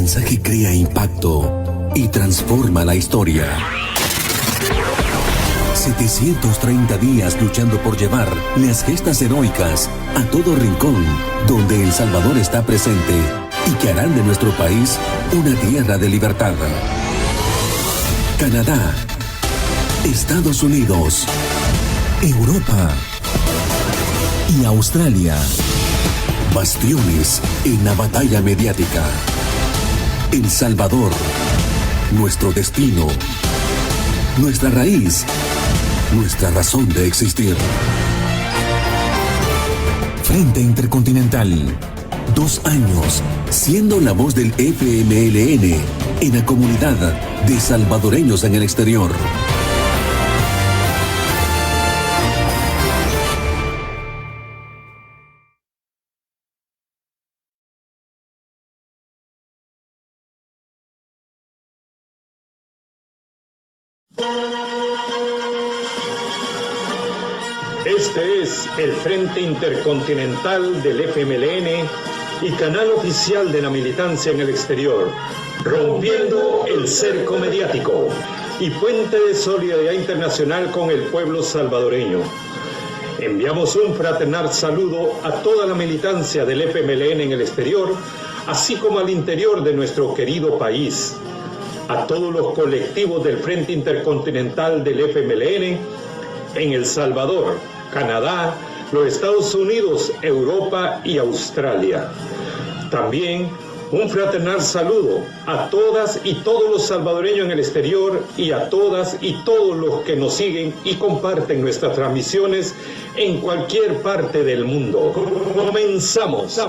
mensaje crea impacto y transforma la historia. 730 días luchando por llevar las gestas heroicas a todo rincón donde El Salvador está presente y que harán de nuestro país una tierra de libertad. Canadá, Estados Unidos, Europa y Australia. Bastiones en la batalla mediática. El Salvador, nuestro destino, nuestra raíz, nuestra razón de existir. Frente Intercontinental. 2 años siendo la voz del FMLN en la comunidad de salvadoreños en el exterior. Este es el Frente Intercontinental del FMLN y canal oficial de la militancia en el exterior, rompiendo el cerco mediático y puente de solidaridad internacional con el pueblo salvadoreño. Enviamos un fraternal saludo a toda la militancia del FMLN en el exterior, así como al interior de nuestro querido país, a todos los colectivos del Frente Intercontinental del FMLN en El Salvador, Canadá, los Estados Unidos, Europa y Australia. También un fraternal saludo a todas y todos los salvadoreños en el exterior y a todas y todos los que nos siguen y comparten nuestras transmisiones en cualquier parte del mundo. Comenzamos.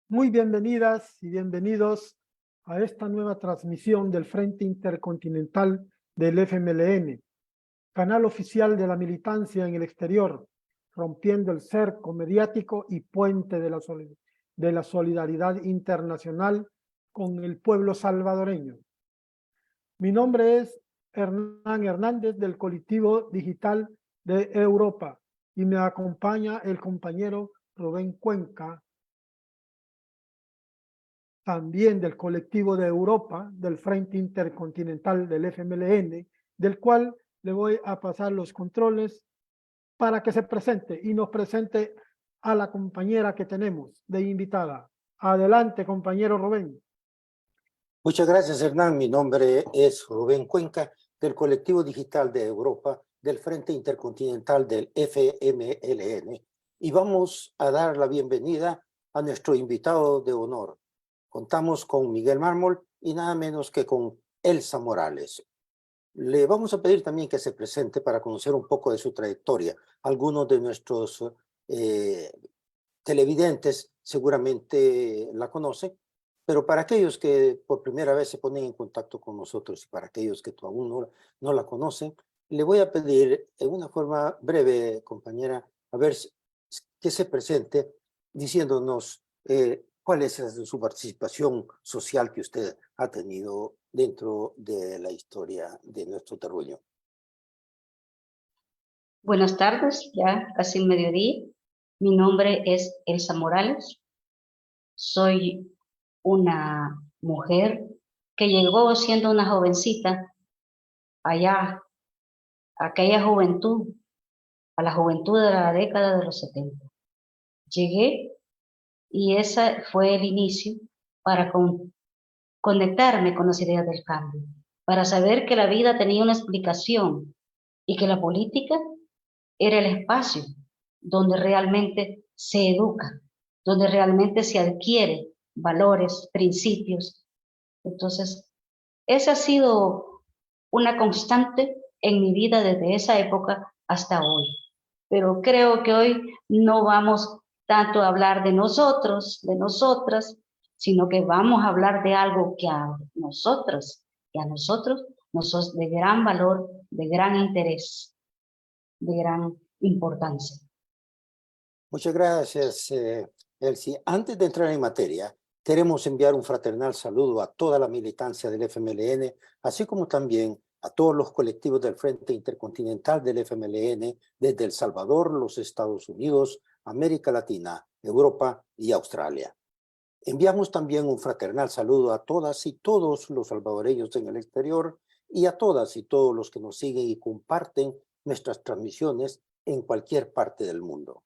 Muy bienvenidas y bienvenidos a esta nueva transmisión del Frente Intercontinental del FMLN, canal oficial de la militancia en el exterior, rompiendo el cerco mediático y puente de la solidaridad internacional con el pueblo salvadoreño. Mi nombre es Hernán Hernández del colectivo digital de Europa y me acompaña el compañero Rubén Cuenca, también del colectivo de Europa, del Frente Intercontinental del FMLN, del cual le voy a pasar los controles para que se presente y nos presente a la compañera que tenemos de invitada. Adelante, compañero Rubén. Muchas gracias, Hernán. Mi nombre es Rubén Cuenca, del colectivo digital de Europa, del Frente Intercontinental del FMLN. Y vamos a dar la bienvenida a nuestro invitado de honor. Contamos con Miguel Mármol y nada menos que con Elsa Morales. Le vamos a pedir también que se presente para conocer un poco de su trayectoria. Algunos de nuestros televidentes seguramente la conocen, pero para aquellos que por primera vez se ponen en contacto con nosotros y para aquellos que aún no la conocen, le voy a pedir en una forma breve, compañera, a ver que se presente diciéndonos ¿cuál es su participación social que usted ha tenido dentro de la historia de nuestro terruño? Buenas tardes, ya casi mediodía. Mi nombre es Elsa Morales. Soy una mujer que llegó siendo una jovencita allá, aquella juventud, a la juventud de la década de los 70. Llegué y ese fue el inicio para conectarme con las ideas del cambio, para saber que la vida tenía una explicación y que la política era el espacio donde realmente se educa, donde realmente se adquiere valores, principios. Entonces, esa ha sido una constante en mi vida desde esa época hasta hoy. Pero creo que hoy no vamos tanto a hablar de nosotros, de nosotras, sino que vamos a hablar de algo que a nosotros y a nosotros nos es de gran valor, de gran interés, de gran importancia. Muchas gracias, Elsie. Antes de entrar en materia, queremos enviar un fraternal saludo a toda la militancia del FMLN, así como también a todos los colectivos del Frente Intercontinental del FMLN desde El Salvador, los Estados Unidos, América Latina, Europa y Australia. Enviamos también un fraternal saludo a todas y todos los salvadoreños en el exterior y a todas y todos los que nos siguen y comparten nuestras transmisiones en cualquier parte del mundo.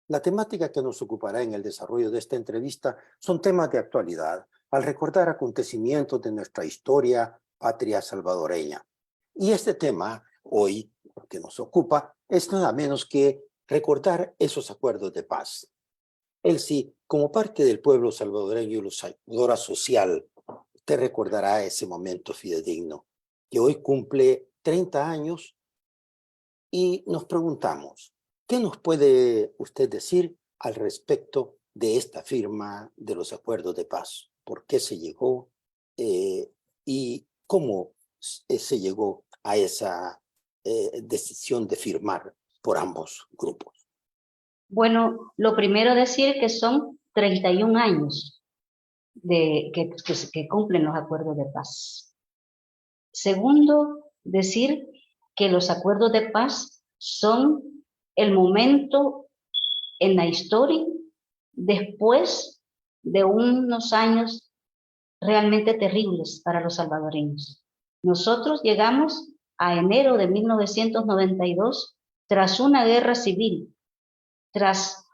La temática que nos ocupará en el desarrollo de esta entrevista son temas de actualidad, al recordar acontecimientos de nuestra historia patria salvadoreña. Y este tema, hoy, que nos ocupa, es nada menos que recordar esos acuerdos de paz. Elsie, como parte del pueblo salvadoreño y luchadora social, usted recordará ese momento fidedigno, que hoy cumple 30 años, y nos preguntamos, ¿qué nos puede usted decir al respecto de esta firma de los acuerdos de paz? ¿Por qué se llegó y cómo se llegó a esa decisión de firmar por ambos grupos? Bueno, lo primero decir que son 31 años que cumplen los acuerdos de paz. Segundo, decir que los acuerdos de paz son el momento en la historia después de unos años realmente terribles para los salvadoreños. Nosotros llegamos a enero de 1992 tras una guerra civil, tras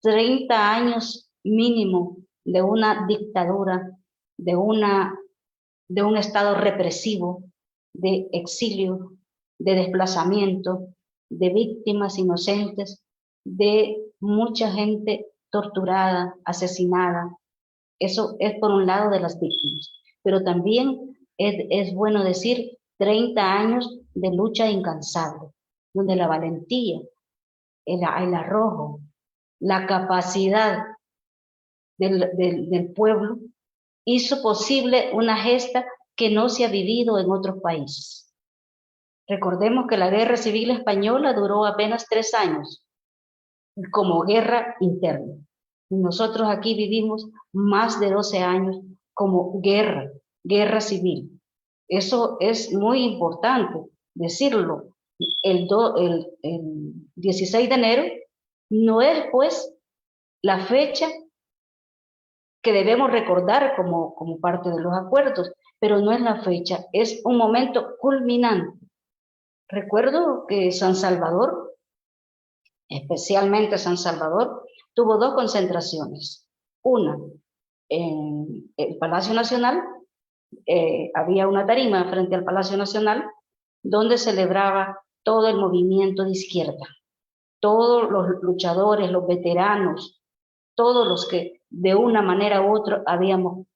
30 años mínimo de una dictadura, de un estado represivo, de exilio, de desplazamiento, de víctimas inocentes, de mucha gente torturada, asesinada. Eso es por un lado de las víctimas, pero también es bueno decir 30 años de lucha incansable, donde la valentía, el arrojo, la capacidad del pueblo hizo posible una gesta que no se ha vivido en otros países. Recordemos que la Guerra Civil Española duró apenas 3 años como guerra interna. Y nosotros aquí vivimos más de 12 años como guerra civil. Eso es muy importante decirlo. El 16 de enero no es pues la fecha que debemos recordar como parte de los acuerdos, pero no es la fecha, es un momento culminante. Recuerdo que San Salvador, especialmente San Salvador, tuvo 2 concentraciones. Una en el Palacio Nacional, había una tarima frente al Palacio Nacional donde celebraba todo el movimiento de izquierda, todos los luchadores, los veteranos, todos los que de una manera u otra habíamos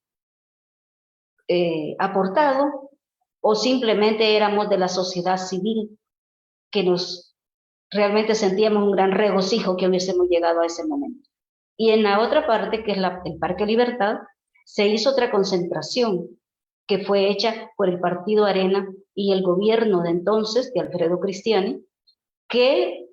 aportado o simplemente éramos de la sociedad civil que nos realmente sentíamos un gran regocijo que hubiésemos llegado a ese momento. Y en la otra parte, que es el Parque Libertad, se hizo otra concentración que fue hecha por el Partido Arena y el gobierno de entonces, de Alfredo Cristiani, que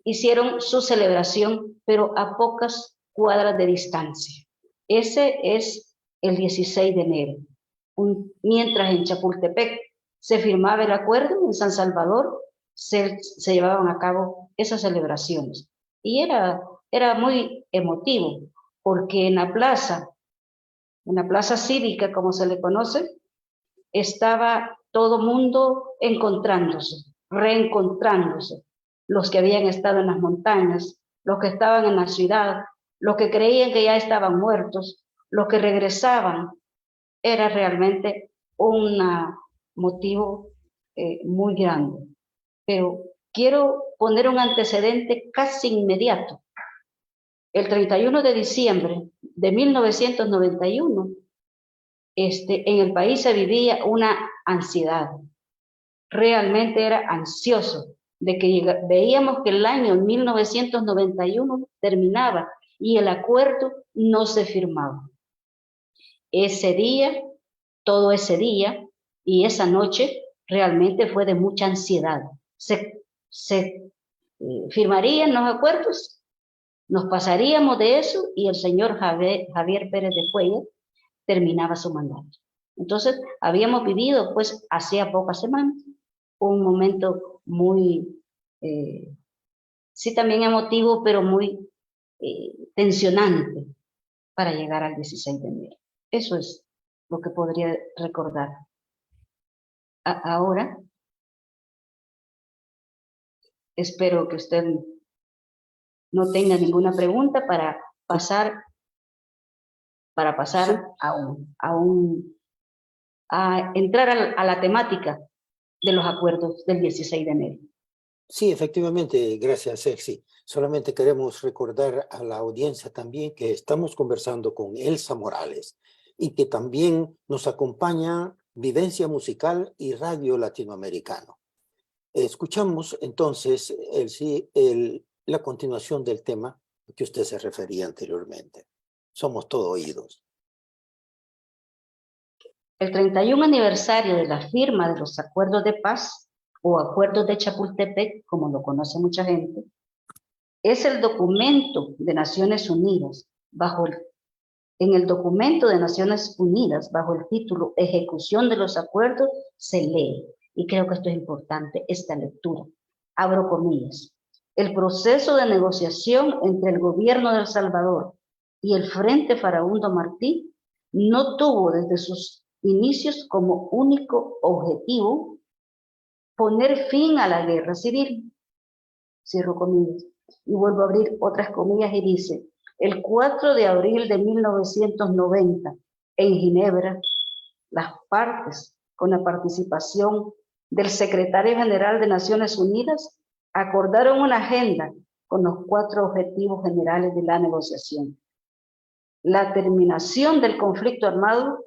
hicieron su celebración, pero a pocas cuadras de distancia. Ese es el 16 de enero. Mientras en Chapultepec se firmaba el acuerdo, en San Salvador se llevaban a cabo esas celebraciones. Y era muy emotivo, porque en la plaza cívica, como se le conoce, estaba todo mundo encontrándose, reencontrándose. Los que habían estado en las montañas, los que estaban en la ciudad, los que creían que ya estaban muertos, los que regresaban. Era realmente un motivo muy grande. Pero quiero poner un antecedente casi inmediato. El 31 de diciembre de 1991, en el país se vivía una ansiedad. Realmente era ansioso de que veíamos que el año 1991 terminaba y el acuerdo no se firmaba. Ese día, todo ese día y esa noche realmente fue de mucha ansiedad. Se firmarían los acuerdos, nos pasaríamos de eso y el señor Javier Pérez de Cuellar terminaba su mandato. Entonces, habíamos vivido, pues, hacía pocas semanas, un momento muy, sí también emotivo, pero muy tensionante para llegar al 16 de enero. Eso es lo que podría recordar. Ahora, espero que usted no tenga ninguna pregunta para pasar a entrar a la temática de los acuerdos del 16 de enero. Sí, efectivamente, gracias, Ceci. Solamente queremos recordar a la audiencia también que estamos conversando con Elsa Morales y que también nos acompaña Vivencia Musical y Radio Latinoamericano. Escuchamos entonces la continuación del tema que usted se refería anteriormente. Somos todo oídos. El 31 aniversario de la firma de los acuerdos de paz o acuerdos de Chapultepec, como lo conoce mucha gente, es el documento de Naciones Unidas en el documento de Naciones Unidas bajo el título Ejecución de los acuerdos se lee, y creo que esto es importante, esta lectura. Abro comillas. El proceso de negociación entre el gobierno de El Salvador y el Frente Farabundo Martí no tuvo desde sus inicios como único objetivo poner fin a la guerra civil. Cierro comillas. Y vuelvo a abrir otras comillas y dice, el 4 de abril de 1990, en Ginebra, las partes, con la participación del secretario general de Naciones Unidas, acordaron una agenda con los 4 objetivos generales de la negociación. La terminación del conflicto armado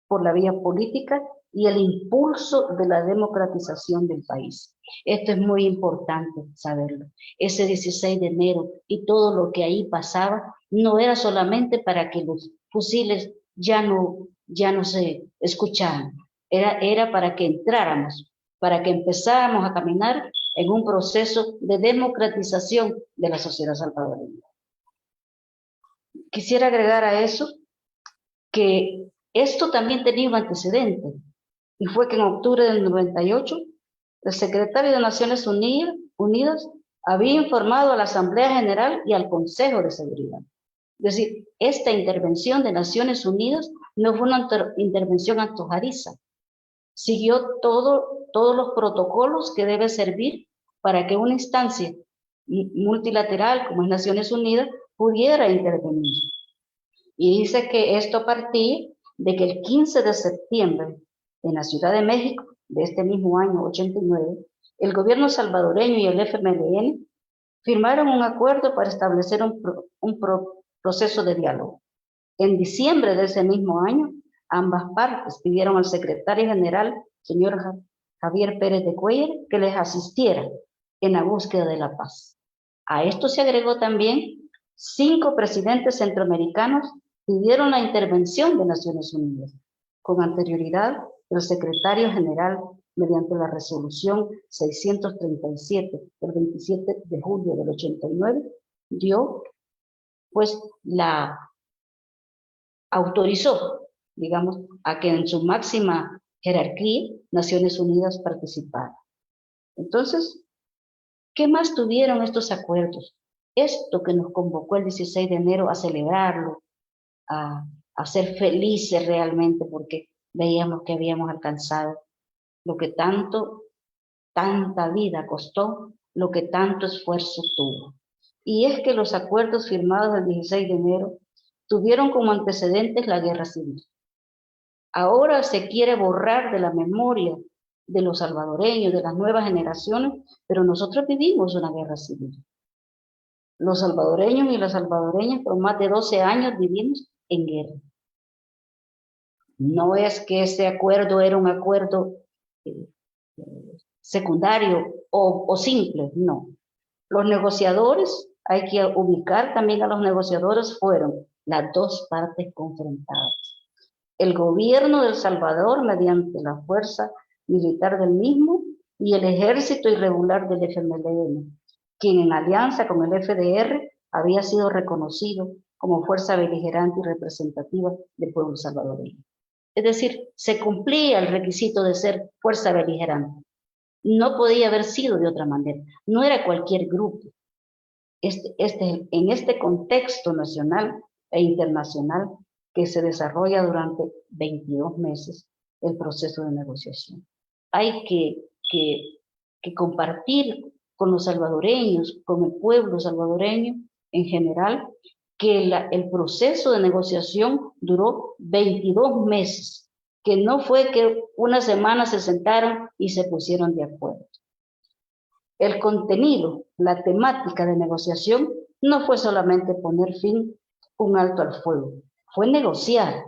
por la vía política y el impulso de la democratización del país. Esto es muy importante saberlo. Ese 16 de enero y todo lo que ahí pasaba no era solamente para que los fusiles ya no se escucharan, era para que entráramos, para que empezáramos a caminar en un proceso de democratización de la sociedad salvadoreña. Quisiera agregar a eso que esto también tenía un antecedente, y fue que en octubre del 98, el secretario de Naciones Unidas había informado a la Asamblea General y al Consejo de Seguridad. Es decir, esta intervención de Naciones Unidas no fue una intervención antojadiza. Siguió todos los protocolos que debe servir para que una instancia multilateral como es Naciones Unidas pudiera intervenir. Y dice que esto partía de que el 15 de septiembre, en la Ciudad de México, de este mismo año 89, el gobierno salvadoreño y el FMLN firmaron un acuerdo para establecer un proceso de diálogo. En diciembre de ese mismo año, ambas partes pidieron al secretario general, señor Javier Pérez de Cuellar, que les asistiera en la búsqueda de la paz. A esto se agregó también 5 presidentes centroamericanos pidieron la intervención de Naciones Unidas. Con anterioridad, el secretario general, mediante la resolución 637 del 27 de julio del 89, autorizó, digamos, a que en su máxima jerarquía Naciones Unidas participara. Entonces, ¿qué más tuvieron estos acuerdos? Esto que nos convocó el 16 de enero a celebrarlo, a ser felices realmente porque veíamos que habíamos alcanzado lo que tanta vida costó, lo que tanto esfuerzo tuvo. Y es que los acuerdos firmados el 16 de enero tuvieron como antecedentes la guerra civil. Ahora se quiere borrar de la memoria de los salvadoreños, de las nuevas generaciones, pero nosotros vivimos una guerra civil. Los salvadoreños y las salvadoreñas por más de 12 años vivimos en guerra. No es que ese acuerdo era un acuerdo secundario o simple, no. Los negociadores, hay que ubicar también a los negociadores, fueron las 2 partes confrontadas. El gobierno de El Salvador mediante la fuerza militar del mismo y el ejército irregular del FMLN, quien en alianza con el FDR había sido reconocido como fuerza beligerante y representativa del pueblo salvadoreño. Es decir, se cumplía el requisito de ser fuerza beligerante. No podía haber sido de otra manera. No era cualquier grupo. En este contexto nacional e internacional que se desarrolla durante 22 meses el proceso de negociación. Hay que compartir con los salvadoreños, con el pueblo salvadoreño en general, que el proceso de negociación duró 22 meses, que no fue que una semana se sentaron y se pusieron de acuerdo. El contenido, la temática de negociación no fue solamente poner un alto al fuego, fue negociar.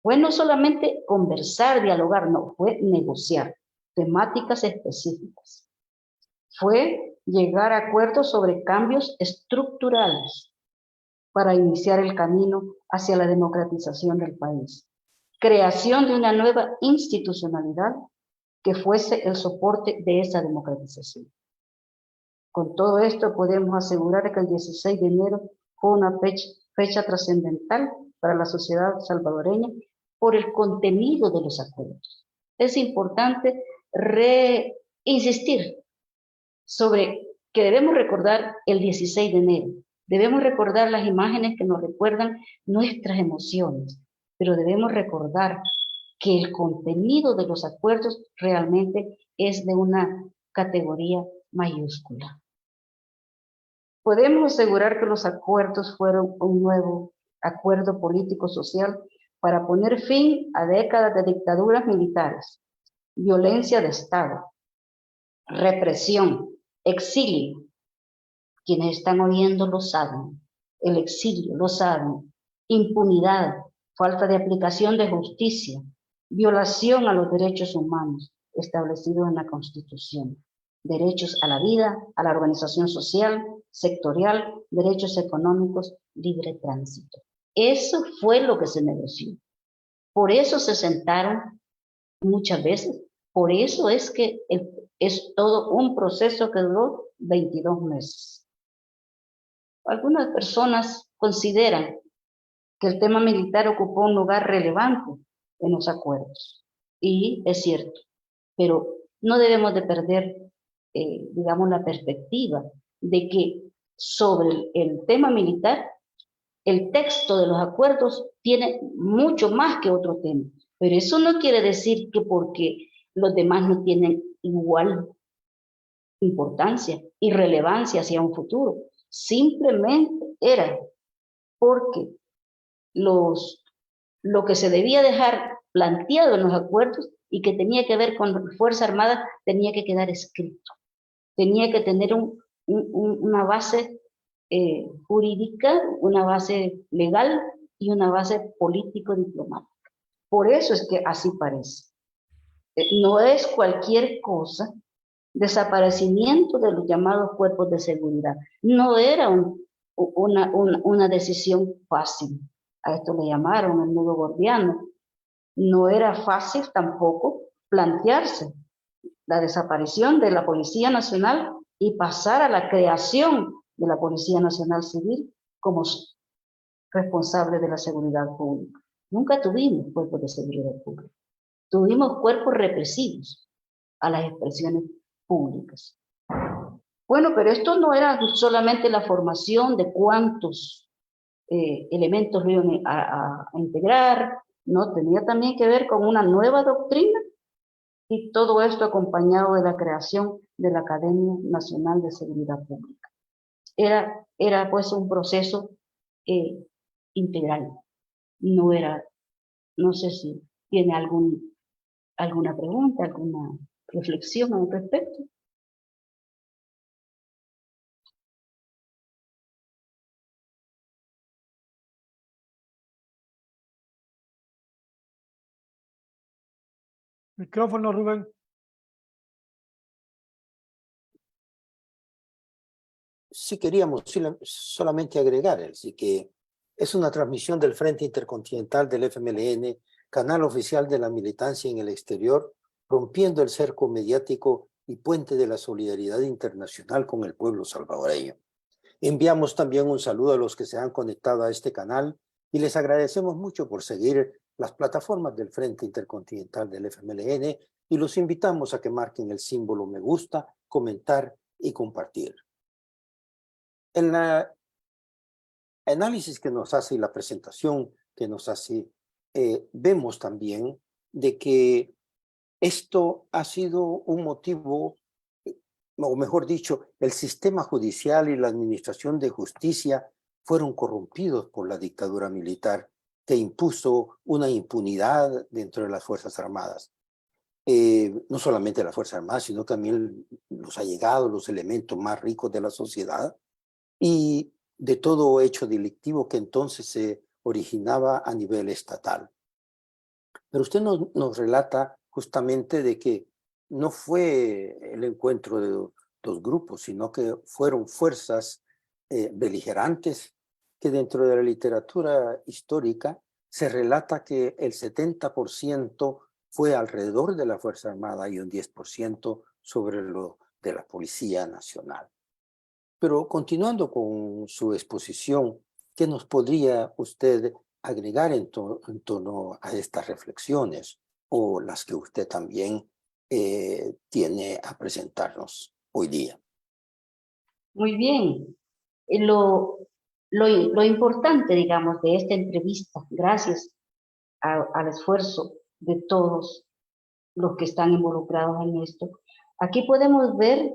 Fue no solamente conversar, dialogar, no, fue negociar temáticas específicas. Fue llegar a acuerdos sobre cambios estructurales para iniciar el camino hacia la democratización del país. Creación de una nueva institucionalidad que fuese el soporte de esa democratización. Con todo esto podemos asegurar que el 16 de enero fue una fecha trascendental para la sociedad salvadoreña por el contenido de los acuerdos. Es importante insistir sobre que debemos recordar el 16 de enero. Debemos recordar las imágenes que nos recuerdan nuestras emociones, pero debemos recordar que el contenido de los acuerdos realmente es de una categoría mayúscula. Podemos asegurar que los acuerdos fueron un nuevo acuerdo político-social para poner fin a décadas de dictaduras militares, violencia de Estado, represión, exilio. Quienes están oyendo lo saben, el exilio lo saben, impunidad, falta de aplicación de justicia, violación a los derechos humanos establecidos en la Constitución, derechos a la vida, a la organización social, sectorial, derechos económicos, libre tránsito. Eso fue lo que se negoció. Por eso se sentaron muchas veces, por eso es que es todo un proceso que duró 22 meses. Algunas personas consideran que el tema militar ocupó un lugar relevante en los acuerdos. Y es cierto, pero no debemos de perder, digamos, la perspectiva de que sobre el tema militar, el texto de los acuerdos tiene mucho más que otro tema. Pero eso no quiere decir que porque los demás no tienen igual importancia y relevancia hacia un futuro. Simplemente era porque lo que se debía dejar planteado en los acuerdos y que tenía que ver con la Fuerza Armada tenía que quedar escrito. Tenía que tener una base jurídica, una base legal y una base político-diplomática. Por eso es que así parece. No es cualquier cosa. Desaparecimiento de los llamados cuerpos de seguridad. No era una decisión fácil. A esto le llamaron el nudo gordiano. No era fácil tampoco plantearse la desaparición de la Policía Nacional y pasar a la creación de la Policía Nacional Civil como responsable de la seguridad pública. Nunca tuvimos cuerpos de seguridad pública. Tuvimos cuerpos represivos a las expresiones públicas. Bueno, pero esto no era solamente la formación de cuántos elementos lo iban a integrar, no, tenía también que ver con una nueva doctrina y todo esto acompañado de la creación de la Academia Nacional de Seguridad Pública. Era pues un proceso integral, no sé si tiene alguna pregunta, alguna reflexión al respecto. Micrófono, Rubén. Sí queríamos solamente agregar, así que es una transmisión del Frente Intercontinental del FMLN, canal oficial de la militancia en el exterior, rompiendo el cerco mediático y puente de la solidaridad internacional con el pueblo salvadoreño. Enviamos también un saludo a los que se han conectado a este canal y les agradecemos mucho por seguir las plataformas del Frente Intercontinental del FMLN y los invitamos a que marquen el símbolo me gusta, comentar y compartir. En la análisis que nos hace y la presentación que nos hace, vemos también de que esto ha sido un motivo, o mejor dicho, el sistema judicial y la administración de justicia fueron corrompidos por la dictadura militar que impuso una impunidad dentro de las Fuerzas Armadas. No solamente las Fuerzas Armadas, sino también los allegados, los elementos más ricos de la sociedad y de todo hecho delictivo que entonces se originaba a nivel estatal. Pero usted nos relata justamente de que no fue el encuentro de dos grupos, sino que fueron fuerzas beligerantes, que dentro de la literatura histórica se relata que el 70% fue alrededor de la Fuerza Armada y un 10% sobre lo de la Policía Nacional. Pero continuando con su exposición, ¿qué nos podría usted agregar en torno a estas reflexiones o las que usted también tiene a presentarnos hoy día? Muy bien. Lo importante, digamos, de esta entrevista, gracias al esfuerzo de todos los que están involucrados en esto, aquí podemos ver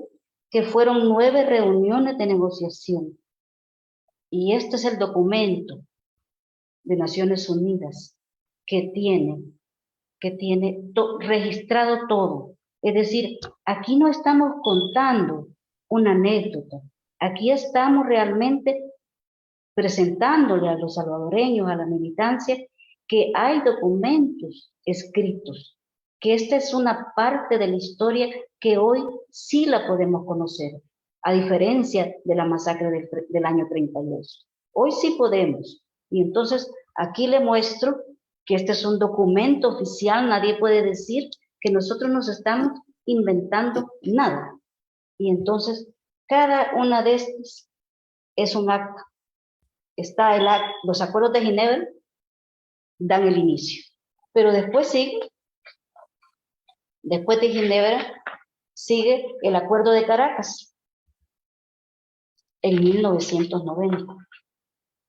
que fueron 9 reuniones de negociación. Y este es el documento de Naciones Unidas que tiene registrado todo. Es decir, aquí no estamos contando una anécdota. Aquí estamos realmente presentándole a los salvadoreños, a la militancia, que hay documentos escritos, que esta es una parte de la historia que hoy sí la podemos conocer, a diferencia de la masacre del año 32. Hoy sí podemos. Y entonces aquí le muestro que este es un documento oficial, nadie puede decir que nosotros nos estamos inventando nada. Y entonces cada una de estas es un acto. Está los acuerdos de Ginebra, dan el inicio. Pero después sigue, después de Ginebra, sigue el Acuerdo de Caracas, en 1990.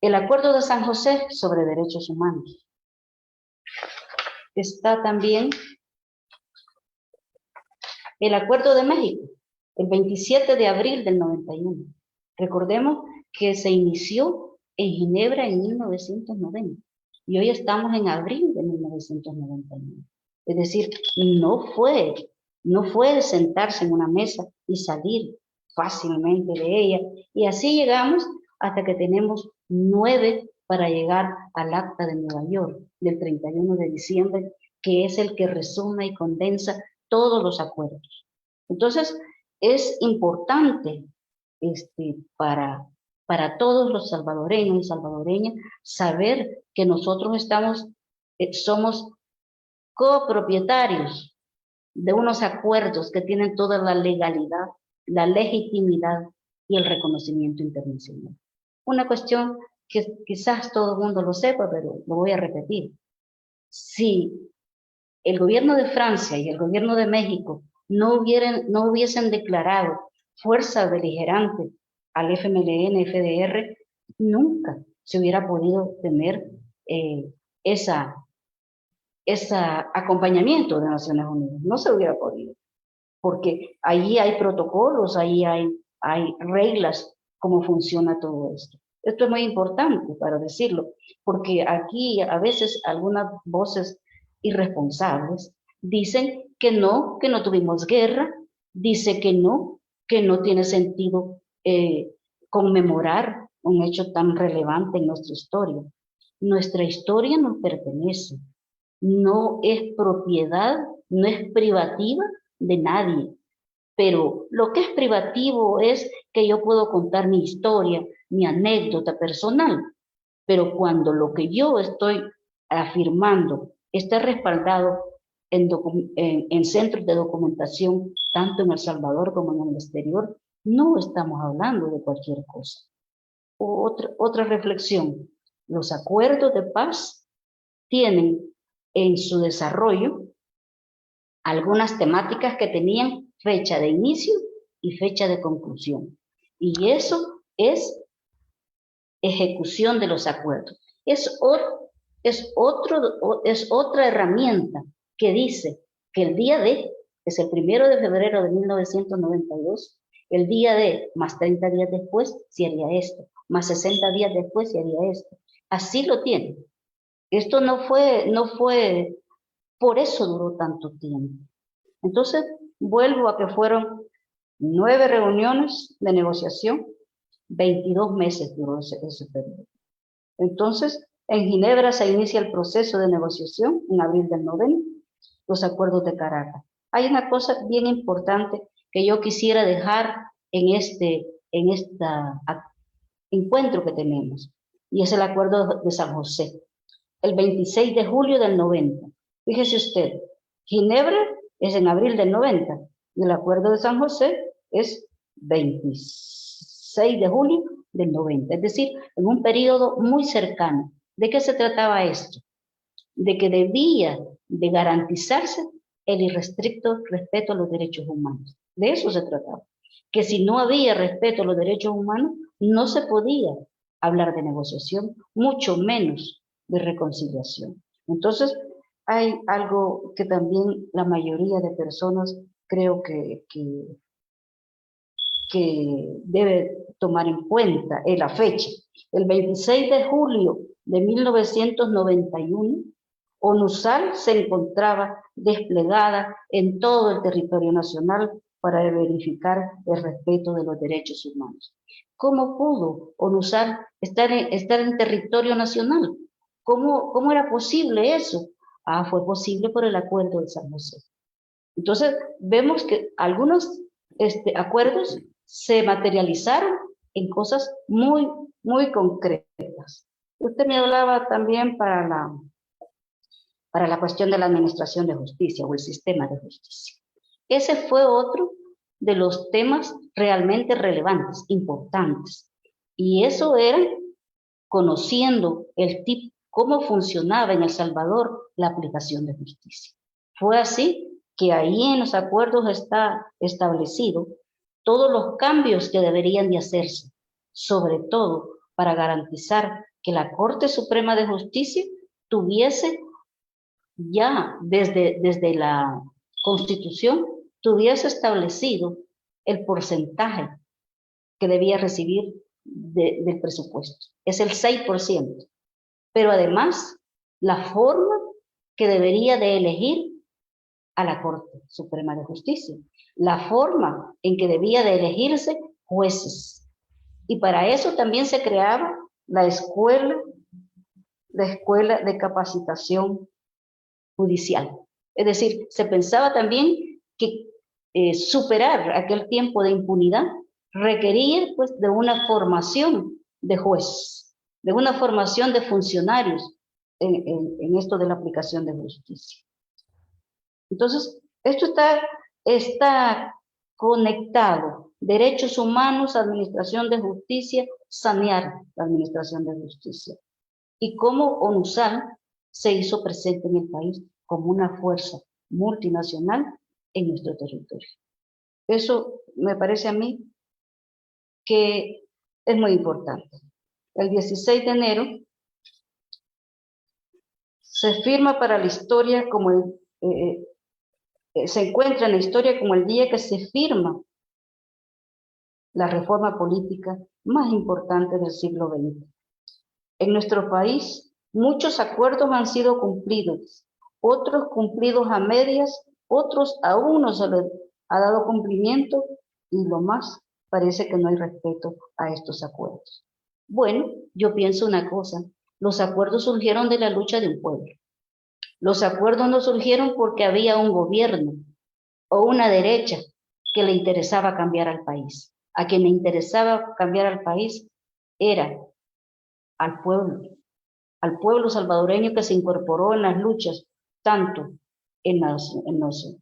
El Acuerdo de San José sobre Derechos Humanos. Está también el Acuerdo de México, el 27 de abril del 91. Recordemos que se inició en Ginebra en 1990 y hoy estamos en abril de 1991. Es decir, no fue sentarse en una mesa y salir fácilmente de ella. Y así llegamos hasta que tenemos 9 para llegar al Acta de Nueva York del 31 de diciembre, que es el que resume y condensa todos los acuerdos. Entonces, es importante para todos los salvadoreños y salvadoreñas saber que nosotros somos copropietarios de unos acuerdos que tienen toda la legalidad, la legitimidad y el reconocimiento internacional. Una cuestión que quizás todo el mundo lo sepa, pero lo voy a repetir. Si el gobierno de Francia y el gobierno de México no hubiesen declarado fuerza beligerante al FMLN, FDR, nunca se hubiera podido tener ese acompañamiento de Naciones Unidas. No se hubiera podido, porque ahí hay protocolos, ahí hay reglas, cómo funciona todo esto. Esto es muy importante para decirlo, porque aquí a veces algunas voces irresponsables dicen que no tuvimos guerra, dice que no tiene sentido conmemorar un hecho tan relevante en nuestra historia. Nuestra historia nos pertenece, no es propiedad, no es privativa de nadie. Pero lo que es privativo es que yo puedo contar mi historia, mi anécdota personal. Pero cuando lo que yo estoy afirmando está respaldado en centros de documentación, tanto en El Salvador como en el exterior, no estamos hablando de cualquier cosa. Otra reflexión. Los acuerdos de paz tienen en su desarrollo algunas temáticas que tenían fecha de inicio y fecha de conclusión. Y eso es ejecución de los acuerdos. Es otra herramienta que dice que el día de, es el 1 de febrero de 1992, el día de, más 30 días después, se haría esto, más 60 días después se haría esto. Así lo tiene. Esto no fue, por eso duró tanto tiempo. Entonces, vuelvo a que fueron 9 reuniones de negociación, 22 meses duró ese periodo. Entonces, en Ginebra se inicia el proceso de negociación en abril del 90, los acuerdos de Caracas. Hay una cosa bien importante que yo quisiera dejar en este encuentro que tenemos, y es el acuerdo de San José, el 26 de julio del 90. Fíjese usted, Ginebra es en abril del 90, y el acuerdo de San José es 26 de julio del 90, es decir, en un periodo muy cercano. ¿De qué se trataba esto? De que debía de garantizarse el irrestricto respeto a los derechos humanos. De eso se trataba. Que si no había respeto a los derechos humanos, no se podía hablar de negociación, mucho menos de reconciliación. Entonces, hay algo que también la mayoría de personas creo que debe tomar en cuenta, es la fecha. El 26 de julio de 1991, ONUSAL se encontraba desplegada en todo el territorio nacional para verificar el respeto de los derechos humanos. ¿Cómo pudo ONUSAL estar en territorio nacional? ¿Cómo era posible eso? Fue posible por el acuerdo de San José. Entonces, vemos que algunos acuerdos se materializaron en cosas muy, muy concretas. Usted me hablaba también para la cuestión de la administración de justicia o el sistema de justicia. Ese fue otro de los temas realmente relevantes, importantes. Y eso era conociendo cómo funcionaba en El Salvador la aplicación de justicia. Fue así que ahí en los acuerdos está establecido todos los cambios que deberían de hacerse, sobre todo para garantizar que la Corte Suprema de Justicia tuviese ya desde la Constitución, tuviese establecido el porcentaje que debía recibir del presupuesto. Es el 6%. Pero además, la forma que debería de elegir a la Corte Suprema de Justicia, la forma en que debía de elegirse jueces. Y para eso también se creaba la escuela de capacitación judicial. Es decir, se pensaba también que superar aquel tiempo de impunidad requería pues de una formación de jueces, de una formación de funcionarios en esto de la aplicación de justicia. Entonces, esto está conectado. Derechos humanos, administración de justicia, sanear la administración de justicia. Y cómo ONUSAL se hizo presente en el país como una fuerza multinacional en nuestro territorio. Eso me parece a mí que es muy importante. El 16 de enero se firma para la historia como se encuentra en la historia como el día que se firma la reforma política más importante del siglo XX. En nuestro país, muchos acuerdos han sido cumplidos, otros cumplidos a medias, otros aún no se les ha dado cumplimiento y lo más, parece que no hay respeto a estos acuerdos. Bueno, yo pienso una cosa, los acuerdos surgieron de la lucha de un pueblo. Los acuerdos no surgieron porque había un gobierno o una derecha que le interesaba cambiar al país. A quien le interesaba cambiar al país era al pueblo salvadoreño que se incorporó en las luchas, tanto en los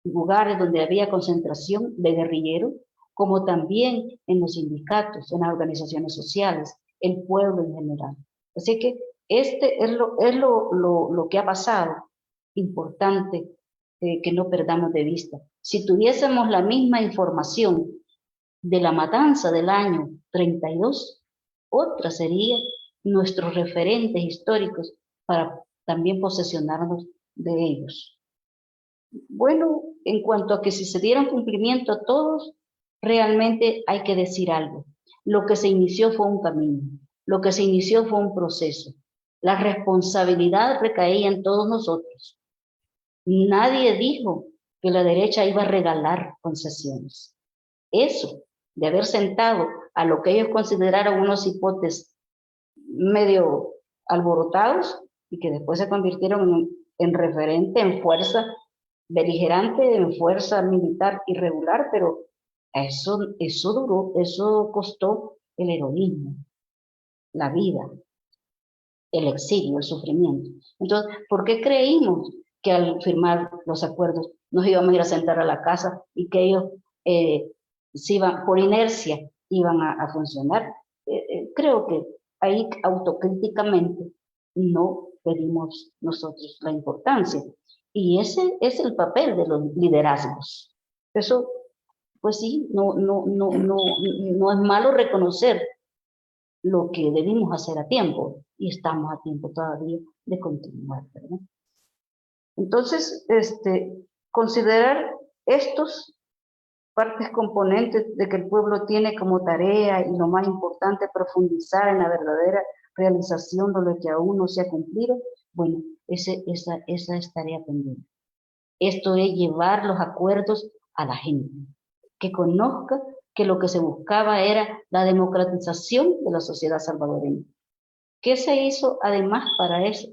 lugares donde había concentración de guerrilleros, como también en los sindicatos, en las organizaciones sociales, el pueblo en general. Así que este es lo que ha pasado importante que no perdamos de vista. Si tuviésemos la misma información de la matanza del año 32, otra sería nuestros referentes históricos para también posesionarnos de ellos. Bueno, en cuanto a que si se dieron cumplimiento a todos, realmente hay que decir algo. Lo que se inició fue un camino, lo que se inició fue un proceso. La responsabilidad recaía en todos nosotros. Nadie dijo que la derecha iba a regalar concesiones. Eso, de haber sentado a lo que ellos consideraron unos hipotes medio alborotados y que después se convirtieron en referente, en fuerza beligerante, en fuerza militar irregular, pero eso duró, eso costó el heroísmo, la vida, el exilio, el sufrimiento. Entonces, ¿por qué creímos que al firmar los acuerdos nos íbamos a ir a sentar a la casa y que ellos se iban, por inercia, iban a funcionar? Creo que ahí autocríticamente no pedimos nosotros la importancia. Y ese es el papel de los liderazgos. Eso, pues sí, no es malo reconocer lo que debimos hacer a tiempo, y estamos a tiempo todavía de continuar, ¿verdad? Entonces, considerar estos partes componentes de que el pueblo tiene como tarea y lo más importante, profundizar en la verdadera realización de lo que aún no se ha cumplido, bueno, esa es tarea pendiente. Esto es llevar los acuerdos a la gente, que conozca que lo que se buscaba era la democratización de la sociedad salvadoreña. ¿Qué se hizo además para eso?